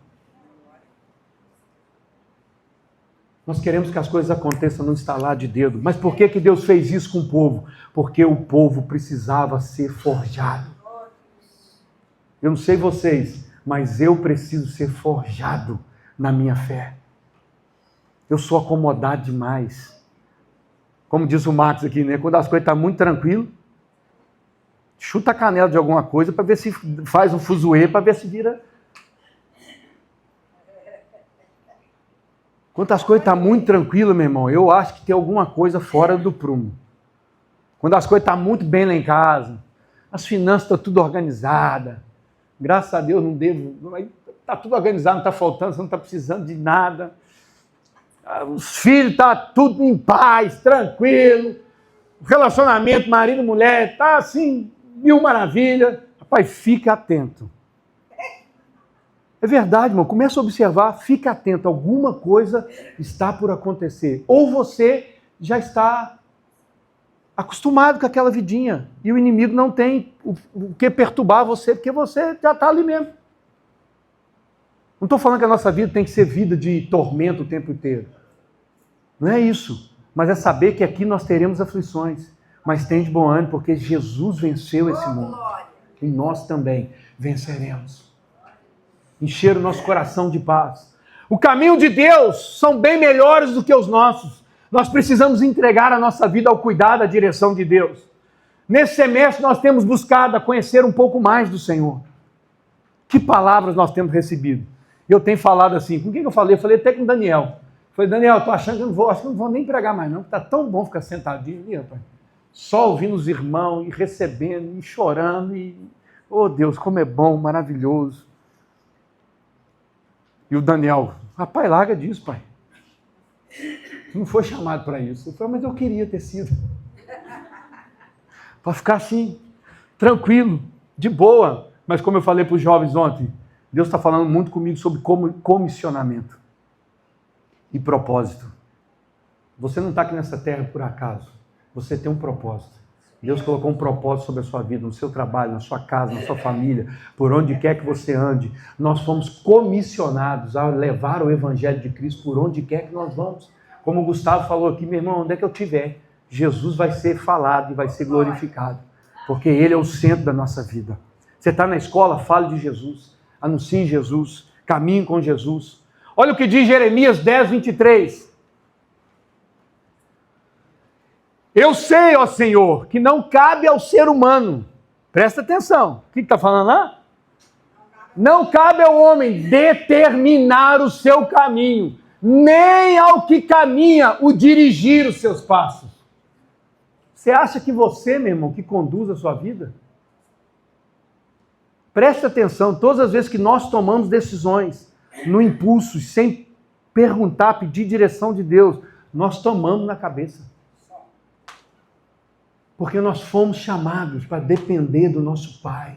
Nós queremos que as coisas aconteçam no estalar de dedo. Mas por que Deus fez isso com o povo? Porque o povo precisava ser forjado. Eu não sei vocês, mas eu preciso ser forjado na minha fé. Eu sou acomodado demais. Como diz o Marcos aqui, né? Quando as coisas estão muito tranquilas, chuta a canela de alguma coisa para ver se faz um fuzuê, para ver se vira. Quando as coisas estão muito tranquilas, meu irmão, eu acho que tem alguma coisa fora do prumo. Quando as coisas estão muito bem lá em casa, as finanças estão tudo organizadas, graças a Deus não devo, está tudo organizado, não está faltando, você não está precisando de nada. Os filhos estão tudo em paz, tranquilo. O relacionamento marido e mulher está assim, mil maravilha. Rapaz, fica atento. É verdade, irmão. Começa a observar, fica atento. Alguma coisa está por acontecer. Ou você já está acostumado com aquela vidinha e o inimigo não tem o que perturbar você, porque você já está ali mesmo. Não estou falando que a nossa vida tem que ser vida de tormento o tempo inteiro. Não é isso. Mas é saber que aqui nós teremos aflições. Mas tem de bom ânimo, porque Jesus venceu esse mundo. E nós também venceremos. Encher o nosso coração de paz. O caminho de Deus são bem melhores do que os nossos. Nós precisamos entregar a nossa vida ao cuidado, à direção de Deus. Nesse semestre nós temos buscado a conhecer um pouco mais do Senhor. Que palavras nós temos recebido? Eu tenho falado assim, com quem que eu falei? Eu falei até com o Daniel. Falei: Daniel, estou achando que eu não vou, acho que eu não vou nem pregar mais não, está tão bom ficar sentadinho ali, rapaz. Só ouvindo os irmãos, e recebendo, e chorando, e... Oh Deus, como é bom, maravilhoso. E o Daniel: rapaz, larga disso, pai. Não foi chamado para isso. Eu falei: mas eu queria ter sido. Para ficar assim, tranquilo, de boa. Mas como eu falei para os jovens ontem, Deus está falando muito comigo sobre comissionamento e propósito. Você não está aqui nessa terra por acaso. Você tem um propósito. Deus colocou um propósito sobre a sua vida, no seu trabalho, na sua casa, na sua família, por onde quer que você ande. Nós fomos comissionados a levar o Evangelho de Cristo por onde quer que nós vamos. Como o Gustavo falou aqui, meu irmão, onde é que eu estiver, Jesus vai ser falado e vai ser glorificado, porque Ele é o centro da nossa vida. Você está na escola, fale de Jesus, anuncie Jesus, caminhe com Jesus. Olha o que diz Jeremias 10, 23. Eu sei, ó Senhor, que não cabe ao ser humano, presta atenção, o que está falando lá? Não cabe ao homem determinar o seu caminho, nem ao que caminha o dirigir os seus passos. Você acha que você, meu irmão, que conduz a sua vida? Preste atenção, todas as vezes que nós tomamos decisões no impulso, sem perguntar, pedir direção de Deus, nós tomamos na cabeça. Porque nós fomos chamados para depender do nosso Pai.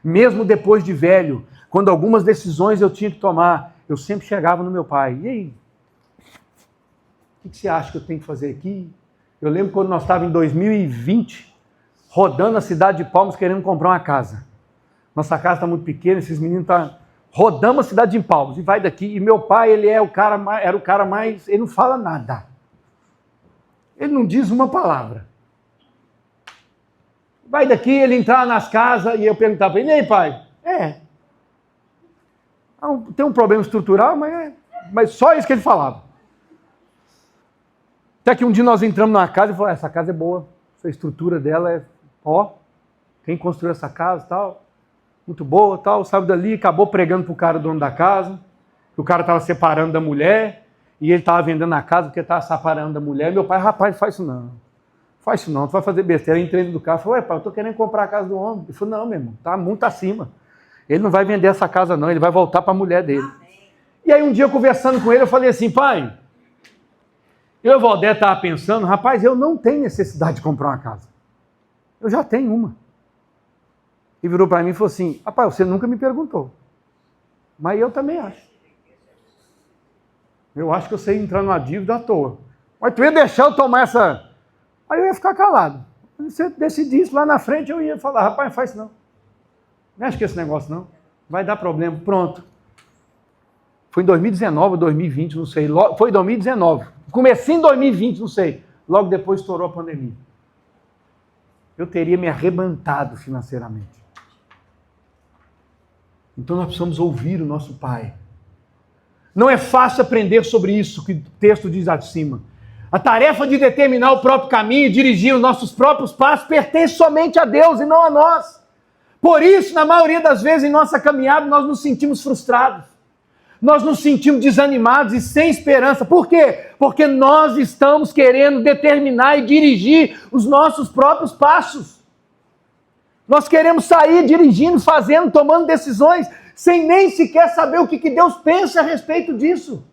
Mesmo depois de velho, quando algumas decisões eu tinha que tomar, eu sempre chegava no meu pai. E aí? O que você acha que eu tenho que fazer aqui? Eu lembro quando nós estávamos em 2020, rodando a cidade de Palmas, querendo comprar uma casa. Nossa casa está muito pequena, esses meninos estão... Rodamos a cidade de Palmas e vai daqui. E meu pai, ele era o cara mais... Ele não fala nada. Ele não diz uma palavra. Vai daqui, ele entrava nas casas e eu perguntava para ele, e aí, pai? Tem um problema estrutural, mas só isso que ele falava. Até que um dia nós entramos numa casa e falou, essa casa é boa, a estrutura dela é, quem construiu essa casa tal, muito boa, tal, saiu dali, acabou pregando para o cara, dono da casa, que o cara estava separando da mulher, e ele estava vendendo a casa porque estava separando da mulher. Meu pai, rapaz, faz isso não, tu vai fazer besteira. Eu entrei dentro do carro, falei, pai, eu estou querendo comprar a casa do homem. Ele falou, não, meu irmão, está muito acima. Ele não vai vender essa casa não, ele vai voltar para a mulher dele. E aí um dia, conversando com ele, eu falei assim, pai, eu e o Valdé estava pensando, rapaz, eu não tenho necessidade de comprar uma casa. Eu já tenho uma. E virou para mim e falou assim, rapaz, você nunca me perguntou. Mas eu também acho. Eu acho que eu sei entrar numa dívida à toa. Mas tu ia deixar eu tomar essa... Aí eu ia ficar calado. Se você decidisse lá na frente, eu ia falar, rapaz, não faz isso não. Não mexe com esse negócio não. Vai dar problema. Pronto. Foi em 2019 ou 2020, não sei. Foi em 2019. Comecei em 2020, não sei. Logo depois estourou a pandemia. Eu teria me arrebentado financeiramente. Então nós precisamos ouvir o nosso Pai. Não é fácil aprender sobre isso que o texto diz acima. A tarefa de determinar o próprio caminho e dirigir os nossos próprios passos pertence somente a Deus e não a nós. Por isso, na maioria das vezes em nossa caminhada, nós nos sentimos frustrados. Nós nos sentimos desanimados e sem esperança. Por quê? Porque nós estamos querendo determinar e dirigir os nossos próprios passos. Nós queremos sair dirigindo, fazendo, tomando decisões, sem nem sequer saber o que Deus pensa a respeito disso.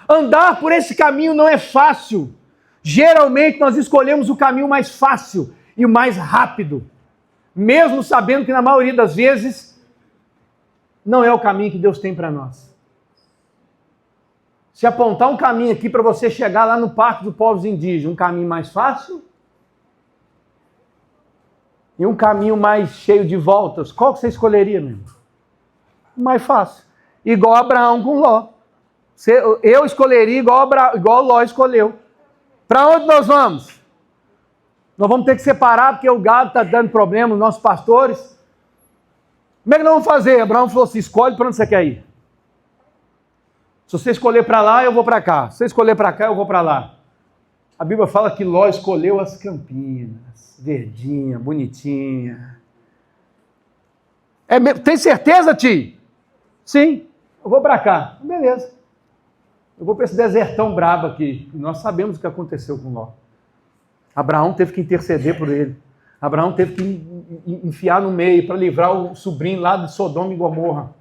Andar por esse caminho não é fácil. Geralmente nós escolhemos o caminho mais fácil e o mais rápido, mesmo sabendo que na maioria das vezes não é o caminho que Deus tem para nós. Se apontar um caminho aqui para você chegar lá no Parque dos Povos Indígenas, um caminho mais fácil e um caminho mais cheio de voltas, qual que você escolheria, meu irmão? O mais fácil. Igual Abraão com Ló. Eu escolheria igual Ló escolheu. Para onde nós vamos? Nós vamos ter que separar porque o gado está dando problema, os nossos pastores. Como é que nós vamos fazer? Abraão falou assim, escolhe para onde você quer ir. Se você escolher para lá, eu vou para cá. Se você escolher para cá, eu vou para lá. A Bíblia fala que Ló escolheu as campinas, verdinha, bonitinha. Tem certeza, tio? Sim, eu vou para cá. Beleza. Eu vou para esse desertão brabo aqui. Nós sabemos o que aconteceu com Ló. Abraão teve que interceder por ele. Abraão teve que enfiar no meio para livrar o sobrinho lá de Sodoma e Gomorra.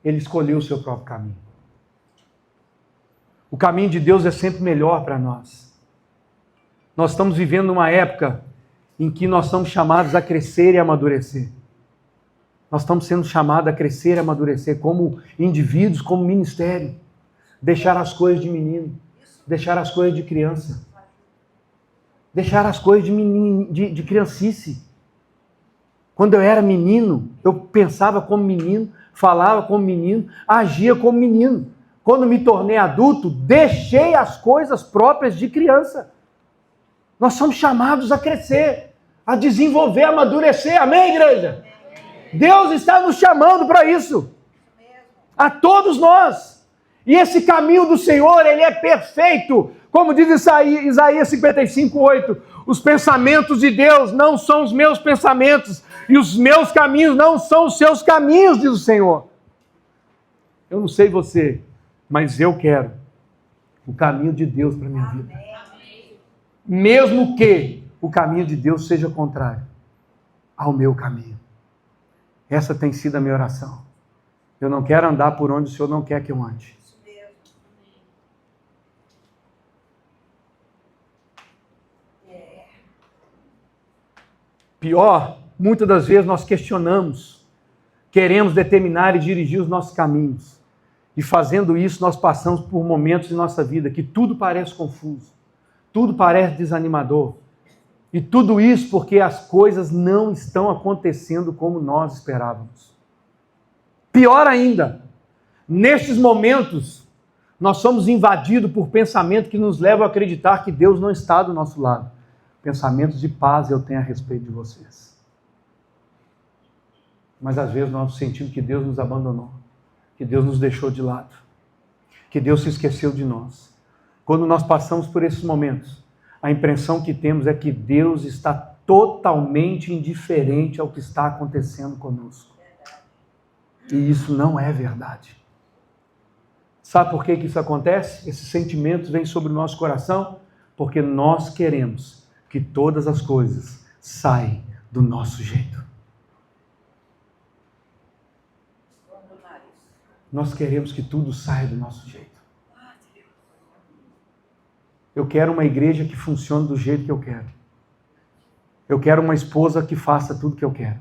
Ele escolheu o seu próprio caminho. O caminho de Deus é sempre melhor para nós. Nós estamos vivendo uma época em que nós somos chamados a crescer e amadurecer. Nós estamos sendo chamados a crescer e amadurecer como indivíduos, como ministério. Deixar as coisas de menino, deixar as coisas de criança, deixar as coisas de criancice. Quando eu era menino, eu pensava como menino, falava como menino, agia como menino. Quando me tornei adulto, deixei as coisas próprias de criança. Nós somos chamados a crescer, a desenvolver, a amadurecer. Amém, igreja? Deus está nos chamando para isso. A todos nós. E esse caminho do Senhor, ele é perfeito. Como diz Isaías 55:8. Os pensamentos de Deus não são os meus pensamentos. E os meus caminhos não são os seus caminhos, diz o Senhor. Eu não sei você, mas eu quero o caminho de Deus para a minha vida. Mesmo que o caminho de Deus seja contrário ao meu caminho. Essa tem sido a minha oração. Eu não quero andar por onde o Senhor não quer que eu ande. Pior, muitas das vezes nós questionamos, queremos determinar e dirigir os nossos caminhos. E fazendo isso, nós passamos por momentos em nossa vida que tudo parece confuso, tudo parece desanimador. E tudo isso porque as coisas não estão acontecendo como nós esperávamos. Pior ainda, nestes momentos, nós somos invadidos por pensamentos que nos levam a acreditar que Deus não está do nosso lado. Pensamentos de paz eu tenho a respeito de vocês. Mas às vezes nós sentimos que Deus nos abandonou, que Deus nos deixou de lado, que Deus se esqueceu de nós. Quando nós passamos por esses momentos, a impressão que temos é que Deus está totalmente indiferente ao que está acontecendo conosco. E isso não é verdade. Sabe por que isso acontece? Esses sentimentos vêm sobre o nosso coração porque nós queremos que todas as coisas saiam do nosso jeito. Nós queremos que tudo saia do nosso jeito. Eu quero uma igreja que funcione do jeito que eu quero. Eu quero uma esposa que faça tudo que eu quero.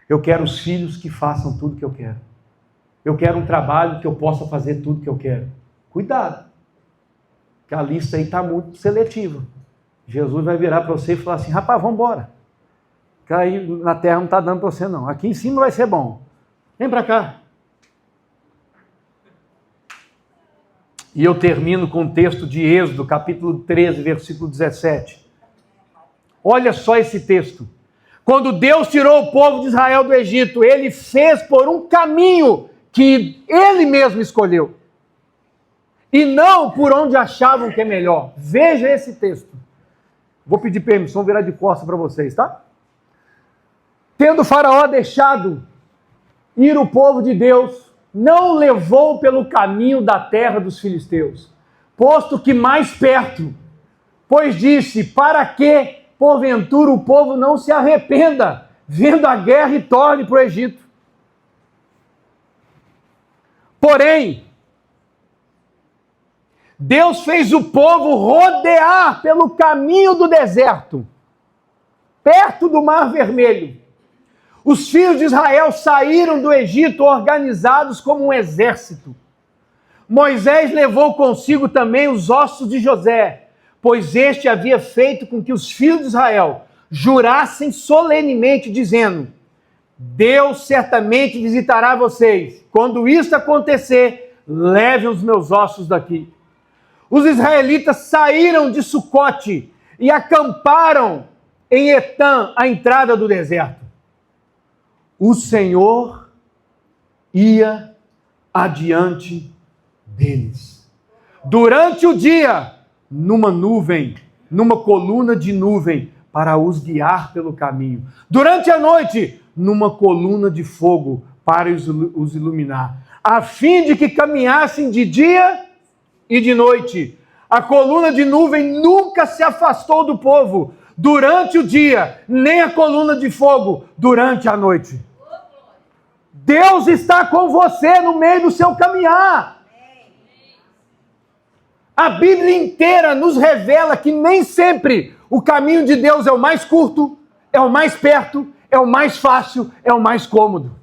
Eu quero os filhos que façam tudo que eu quero. Eu quero um trabalho que eu possa fazer tudo que eu quero. Cuidado, que a lista aí está muito seletiva. Jesus vai virar para você e falar assim, rapaz, vamos embora. Que aí na terra não está dando para você não. Aqui em cima vai ser bom. Vem para cá. E eu termino com o texto de Êxodo, capítulo 13, versículo 17. Olha só esse texto. Quando Deus tirou o povo de Israel do Egito, Ele fez por um caminho que Ele mesmo escolheu. E não por onde achavam que é melhor. Veja esse texto. Vou pedir permissão, virar de costas para vocês, tá? Tendo Faraó deixado ir o povo de Deus, não levou pelo caminho da terra dos filisteus, posto que mais perto, pois disse, para que, porventura, o povo não se arrependa, vendo a guerra e torne para o Egito. Porém, Deus fez o povo rodear pelo caminho do deserto, perto do Mar Vermelho. Os filhos de Israel saíram do Egito organizados como um exército. Moisés levou consigo também os ossos de José, pois este havia feito com que os filhos de Israel jurassem solenemente, dizendo, Deus certamente visitará vocês. Quando isso acontecer, levem os meus ossos daqui. Os israelitas saíram de Sucote e acamparam em Etã, a entrada do deserto. O Senhor ia adiante deles. Durante o dia, numa nuvem, numa coluna de nuvem, para os guiar pelo caminho. Durante a noite, numa coluna de fogo, para os iluminar. A fim de que caminhassem de dia e de noite. A coluna de nuvem nunca se afastou do povo durante o dia, nem a coluna de fogo durante a noite. Deus está com você no meio do seu caminhar. A Bíblia inteira nos revela que nem sempre O caminho de Deus é o mais curto, é o mais perto, é o mais fácil, é o mais cômodo.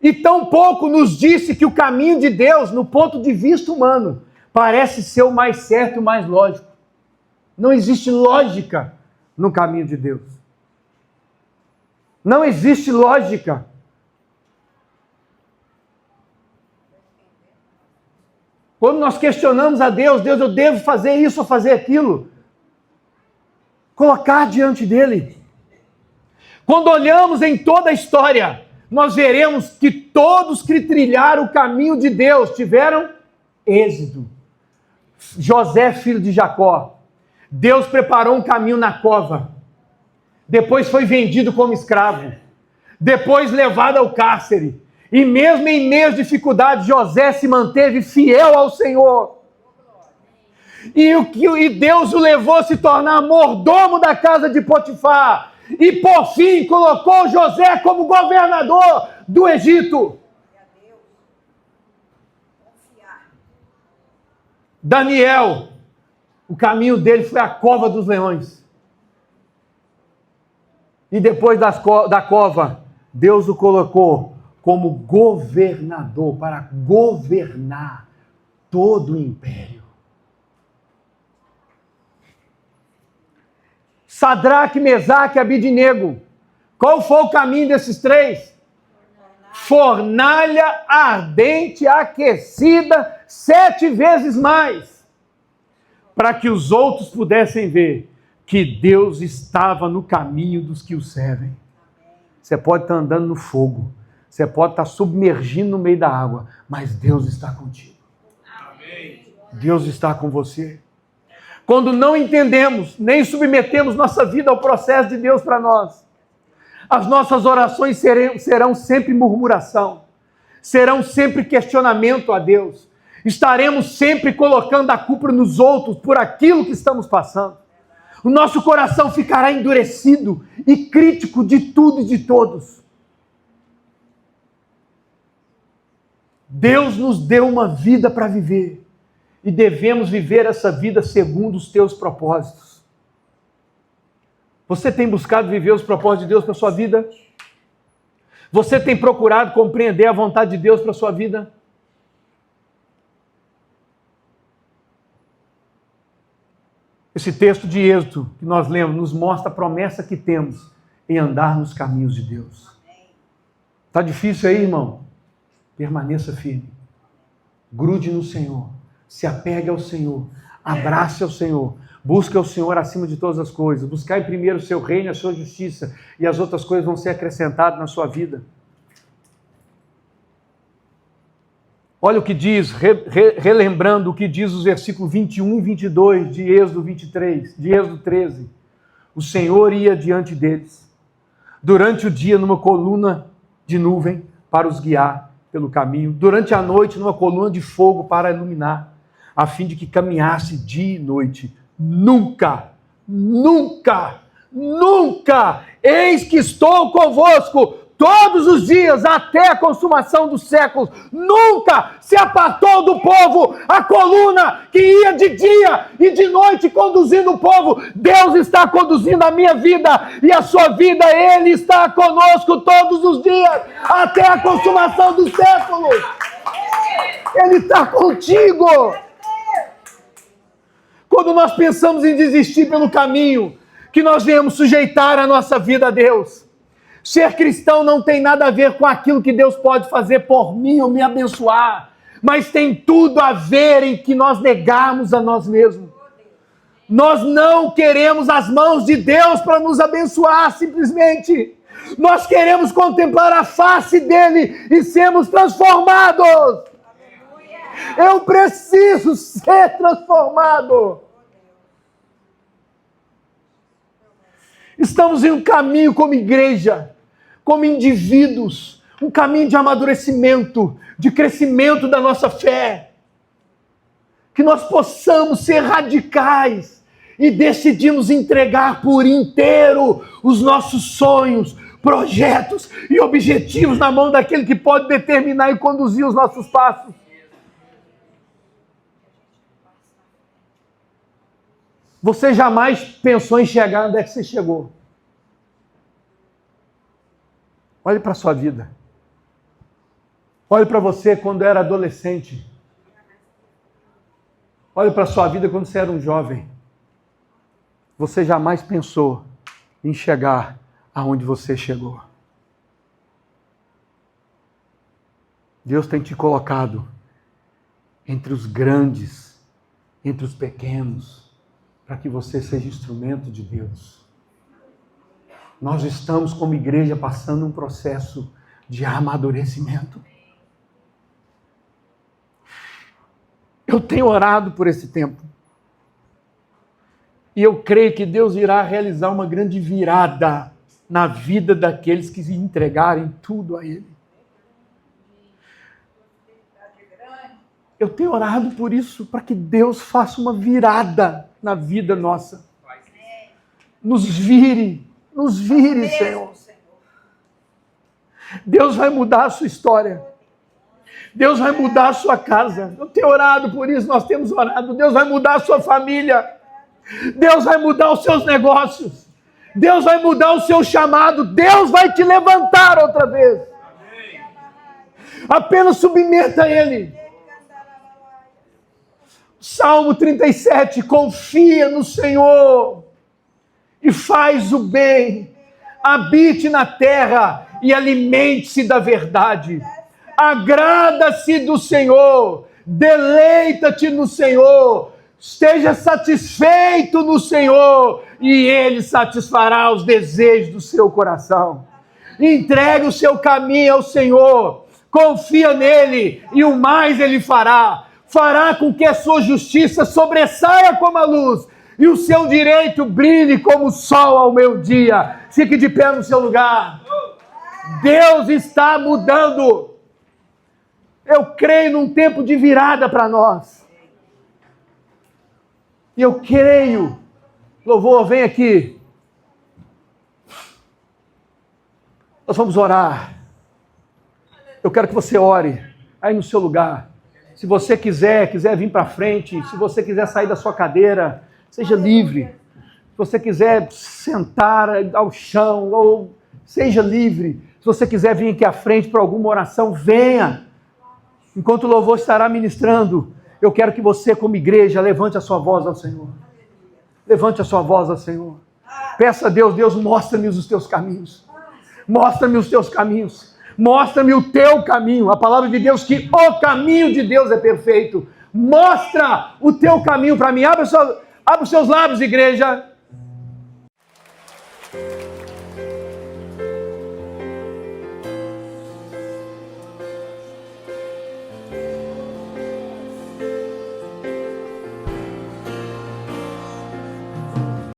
E tampouco nos disse que o caminho de Deus, no ponto de vista humano, parece ser o mais certo e o mais lógico. Não existe lógica no caminho de Deus. Não existe lógica. Quando nós questionamos a Deus, Deus, eu devo fazer isso ou fazer aquilo, colocar diante dele. Quando olhamos em toda a história, nós veremos que todos que trilharam o caminho de Deus tiveram êxito. José, filho de Jacó, Deus preparou um caminho na cova, depois foi vendido como escravo, depois levado ao cárcere, e mesmo em meio às dificuldades, José se manteve fiel ao Senhor. E Deus o levou a se tornar mordomo da casa de Potifar. E por fim colocou José como governador do Egito. Daniel, o caminho dele foi a cova dos leões. E depois da cova, Deus o colocou como governador, para governar todo o império. Sadraque, Mesaque e Abidnego. Qual foi o caminho desses três? Fornalha ardente, aquecida 7 vezes mais. Para que os outros pudessem ver que Deus estava no caminho dos que o servem. Você pode estar andando no fogo. Você pode estar submergindo no meio da água. Mas Deus está contigo. Amém. Deus está com você. Quando não entendemos, nem submetemos nossa vida ao processo de Deus para nós, as nossas orações serão sempre murmuração, serão sempre questionamento a Deus, estaremos sempre colocando a culpa nos outros por aquilo que estamos passando. O nosso coração ficará endurecido e crítico de tudo e de todos. Deus nos deu uma vida para viver. E devemos viver essa vida segundo os teus propósitos. Você tem buscado viver os propósitos de Deus para a sua vida? Você tem procurado compreender a vontade de Deus para a sua vida? Esse texto de Êxodo que nós lemos nos mostra a promessa que temos em andar nos caminhos de Deus. Está difícil aí, irmão? Permaneça firme. Grude no Senhor. Se apegue ao Senhor, abrace ao Senhor, busque ao Senhor acima de todas as coisas, buscai primeiro o seu reino e a sua justiça, e as outras coisas vão ser acrescentadas na sua vida. Olha o que diz, relembrando o que diz os versículos 21 e 22 de Êxodo 23, de Êxodo 13. O Senhor ia diante deles, durante o dia numa coluna de nuvem para os guiar pelo caminho, durante a noite numa coluna de fogo para iluminar, a fim de que caminhasse dia e noite. Nunca, nunca, nunca, eis que estou convosco todos os dias até a consumação dos séculos. Nunca se apartou do povo a coluna que ia de dia e de noite conduzindo o povo. Deus está conduzindo a minha vida e a sua vida. Ele está conosco todos os dias até a consumação dos séculos. Ele está contigo. Quando nós pensamos em desistir pelo caminho, que nós viemos sujeitar a nossa vida a Deus. Ser cristão não tem nada a ver com aquilo que Deus pode fazer por mim ou me abençoar, mas tem tudo a ver em que nós negarmos a nós mesmos. Nós não queremos as mãos de Deus para nos abençoar, simplesmente. Nós queremos contemplar a face dele e sermos transformados. Eu preciso ser transformado. Estamos em um caminho como igreja, como indivíduos, um caminho de amadurecimento, de crescimento da nossa fé. Que nós possamos ser radicais e decidirmos entregar por inteiro os nossos sonhos, projetos e objetivos na mão daquele que pode determinar e conduzir os nossos passos. Você jamais pensou em chegar onde é que você chegou. Olhe para a sua vida. Olhe para você quando era adolescente. Olhe para a sua vida quando você era um jovem. Você jamais pensou em chegar aonde você chegou. Deus tem te colocado entre os grandes, entre os pequenos, para que você seja instrumento de Deus. Nós estamos, como igreja, passando um processo de amadurecimento. Eu tenho orado por esse tempo. E eu creio que Deus irá realizar uma grande virada na vida daqueles que se entregarem tudo a Ele. Eu tenho orado por isso, para que Deus faça uma virada na vida nossa. Nos vire, Senhor. Deus vai mudar a sua história. Deus vai mudar a sua casa. Eu tenho orado por isso, nós temos orado. Deus vai mudar a sua família. Deus vai mudar os seus negócios. Deus vai mudar o seu chamado. Deus vai te levantar outra vez. Apenas submeta a Ele. Salmo 37, confia no Senhor e faz o bem. Habite na terra e alimente-se da verdade. Agrada-se do Senhor, deleita-te no Senhor, esteja satisfeito no Senhor e Ele satisfará os desejos do seu coração. Entregue o seu caminho ao Senhor, confia nele e o mais Ele fará. Fará com que a sua justiça sobressaia como a luz e o seu direito brilhe como o sol ao meio-dia. Fique de pé no seu lugar. Deus está mudando. Eu creio num tempo de virada para nós. E eu creio. Louvor, vem aqui. Nós vamos orar. Eu quero que você ore aí no seu lugar. Se você quiser vir para frente, se você quiser sair da sua cadeira, seja livre. Se você quiser sentar ao chão, ou seja livre. Se você quiser vir aqui à frente para alguma oração, venha. Enquanto o louvor estará ministrando, eu quero que você, como igreja, levante a sua voz ao Senhor. Levante a sua voz ao Senhor. Peça a Deus, Deus, mostra-me os teus caminhos. Mostra-me os teus caminhos. Mostra-me o teu caminho. A palavra de Deus que o caminho de Deus é perfeito. Mostra o teu caminho para mim. Abra os seus lábios, igreja.